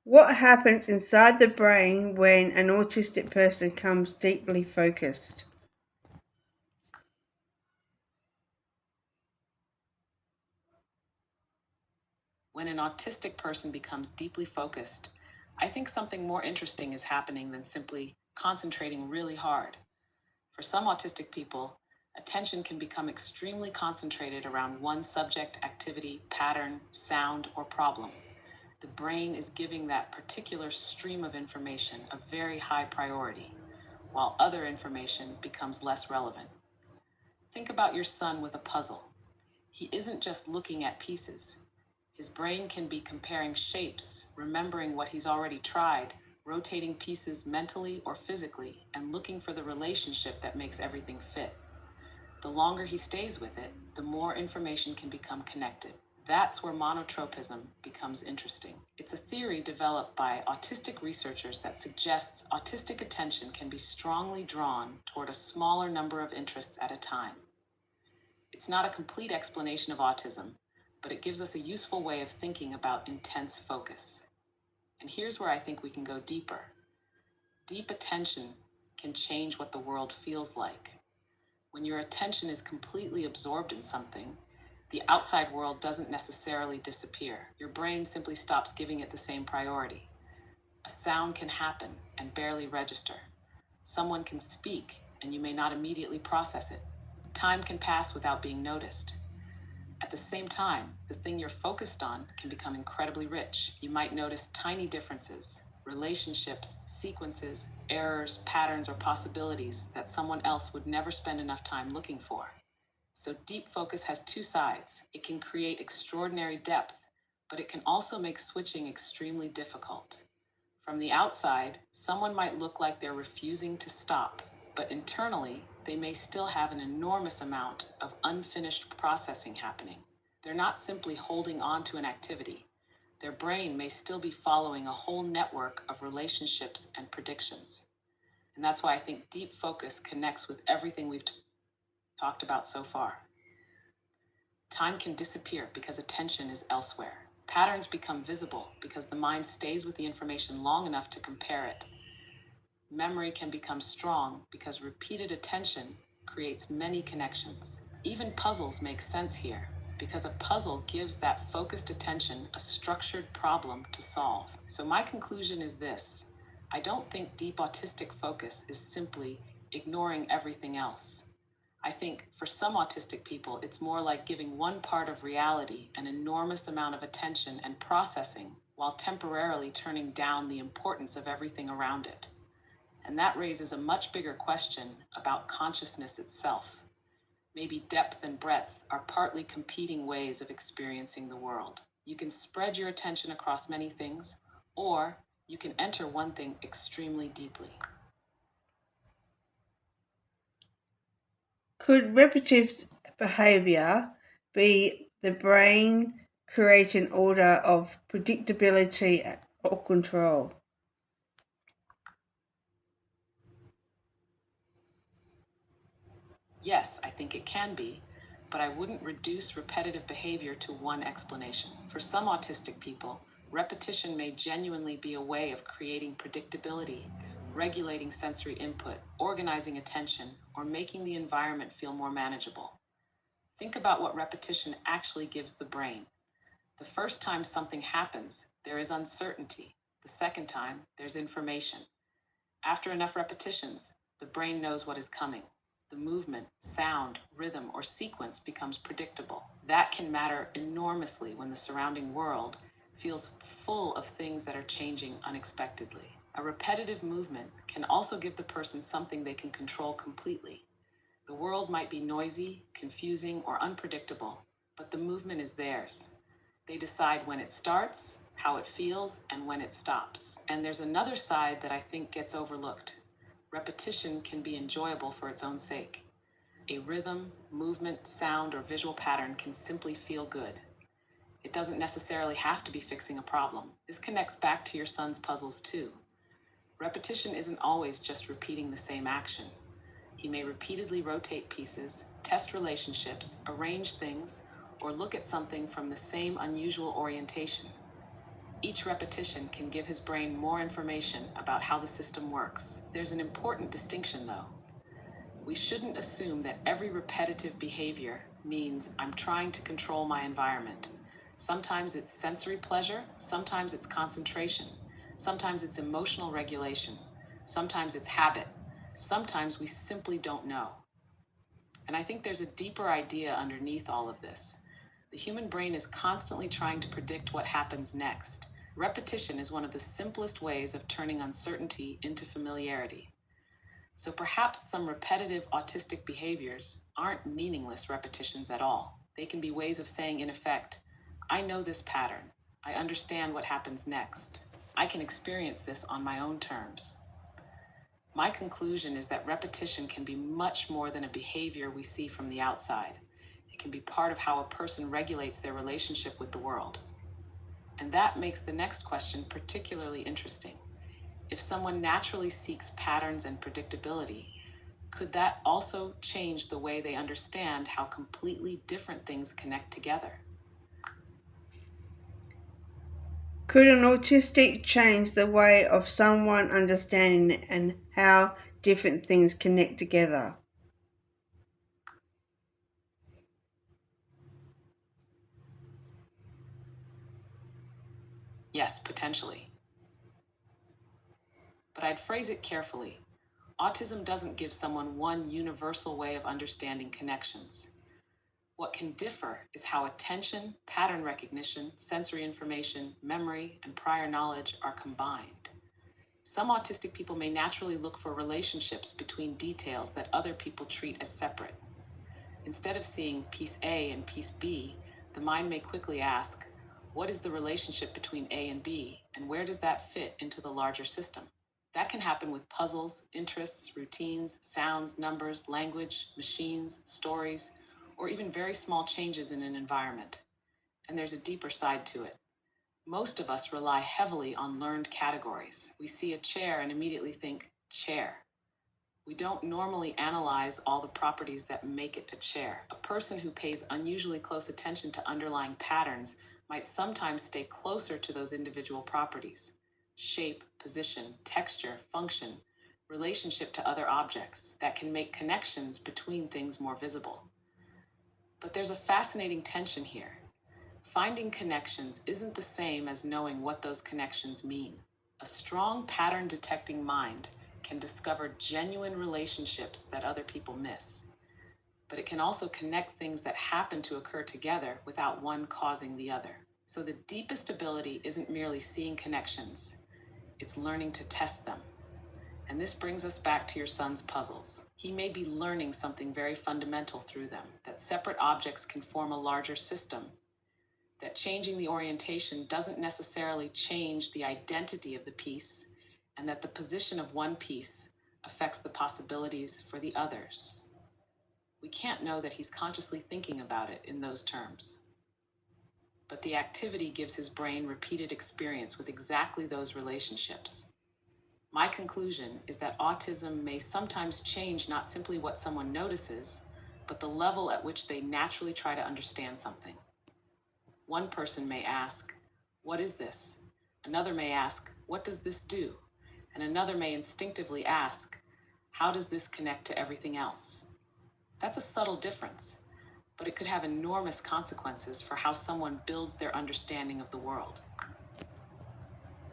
What happens inside the brain when an autistic person becomes deeply focused? When an autistic person becomes deeply focused, I think something more interesting is happening than simply concentrating really hard. For some autistic people, attention can become extremely concentrated around one subject, activity, pattern, sound, or problem. The brain is giving that particular stream of information a very high priority, while other information becomes less relevant. Think about your son with a puzzle. He isn't just looking at pieces. His brain can be comparing shapes, remembering what he's already tried, rotating pieces mentally or physically, and looking for the relationship that makes everything fit. The longer he stays with it, the more information can become connected. That's where monotropism becomes interesting. It's a theory developed by autistic researchers that suggests autistic attention can be strongly drawn toward a smaller number of interests at a time. It's not a complete explanation of autism, but it gives us a useful way of thinking about intense focus. And here's where I think we can go deeper. Deep attention can change what the world feels like. When your attention is completely absorbed in something, the outside world doesn't necessarily disappear. Your brain simply stops giving it the same priority. A sound can happen and barely register. Someone can speak and you may not immediately process it. Time can pass without being noticed. At the same time, the thing you're focused on can become incredibly rich. You might notice tiny differences, relationships, sequences, errors, patterns, or possibilities that someone else would never spend enough time looking for. So deep focus has two sides. It can create extraordinary depth, but it can also make switching extremely difficult. From the outside, someone might look like they're refusing to stop, but internally, they may still have an enormous amount of unfinished processing happening. They're not simply holding on to an activity. Their brain may still be following a whole network of relationships and predictions. And that's why I think deep focus connects with everything we've talked about so far. Time can disappear because attention is elsewhere. Patterns become visible because the mind stays with the information long enough to compare it. Memory can become strong because repeated attention creates many connections. Even puzzles make sense here because a puzzle gives that focused attention a structured problem to solve. So my conclusion is this: I don't think deep autistic focus is simply ignoring everything else. I think for some autistic people, it's more like giving one part of reality an enormous amount of attention and processing while temporarily turning down the importance of everything around it. And that raises a much bigger question about consciousness itself. Maybe depth and breadth are partly competing ways of experiencing the world. You can spread your attention across many things, or you can enter one thing extremely deeply. Could repetitive behaviour be the brain creating order of predictability or control? Yes, I think it can be, but I wouldn't reduce repetitive behavior to one explanation. For some autistic people, repetition may genuinely be a way of creating predictability, regulating sensory input, organizing attention, or making the environment feel more manageable. Think about what repetition actually gives the brain. The first time something happens, there is uncertainty. The second time, there's information. After enough repetitions, the brain knows what is coming. The movement, sound, rhythm, or sequence becomes predictable. That can matter enormously when the surrounding world feels full of things that are changing unexpectedly. A repetitive movement can also give the person something they can control completely. The world might be noisy, confusing, or unpredictable, but the movement is theirs. They decide when it starts, how it feels, and when it stops. And there's another side that I think gets overlooked. Repetition can be enjoyable for its own sake. A rhythm, movement, sound, or visual pattern can simply feel good. It doesn't necessarily have to be fixing a problem. This connects back to your son's puzzles too. Repetition isn't always just repeating the same action. He may repeatedly rotate pieces, test relationships, arrange things, or look at something from the same unusual orientation. Each repetition can give his brain more information about how the system works. There's an important distinction, though. We shouldn't assume that every repetitive behavior means I'm trying to control my environment. Sometimes it's sensory pleasure, sometimes it's concentration, sometimes it's emotional regulation, sometimes it's habit, sometimes we simply don't know. And I think there's a deeper idea underneath all of this. The human brain is constantly trying to predict what happens next. Repetition is one of the simplest ways of turning uncertainty into familiarity. So perhaps some repetitive autistic behaviors aren't meaningless repetitions at all. They can be ways of saying, in effect, I know this pattern. I understand what happens next. I can experience this on my own terms. My conclusion is that repetition can be much more than a behavior we see from the outside. It can be part of how a person regulates their relationship with the world. And that makes the next question particularly interesting. If someone naturally seeks patterns and predictability, could that also change the way they understand how completely different things connect together? Could an autistic change the way of someone understanding and how different things connect together? Yes, potentially. But I'd phrase it carefully. Autism doesn't give someone one universal way of understanding connections. What can differ is how attention, pattern recognition, sensory information, memory, and prior knowledge are combined. Some autistic people may naturally look for relationships between details that other people treat as separate. Instead of seeing piece A and piece B, the mind may quickly ask, what is the relationship between A and B, and where does that fit into the larger system? That can happen with puzzles, interests, routines, sounds, numbers, language, machines, stories, or even very small changes in an environment. And there's a deeper side to it. Most of us rely heavily on learned categories. We see a chair and immediately think, chair. We don't normally analyze all the properties that make it a chair. A person who pays unusually close attention to underlying patterns might sometimes stay closer to those individual properties: shape, position, texture, function, relationship to other objects that can make connections between things more visible. But there's a fascinating tension here. Finding connections isn't the same as knowing what those connections mean. A strong pattern detecting mind can discover genuine relationships that other people miss, but it can also connect things that happen to occur together without one causing the other. So the deepest ability isn't merely seeing connections, it's learning to test them. And this brings us back to your son's puzzles. He may be learning something very fundamental through them, that separate objects can form a larger system, that changing the orientation doesn't necessarily change the identity of the piece, and that the position of one piece affects the possibilities for the others. We can't know that he's consciously thinking about it in those terms, but the activity gives his brain repeated experience with exactly those relationships. My conclusion is that autism may sometimes change not simply what someone notices, but the level at which they naturally try to understand something. One person may ask, what is this? Another may ask, what does this do? And another may instinctively ask, how does this connect to everything else? That's a subtle difference, but it could have enormous consequences for how someone builds their understanding of the world.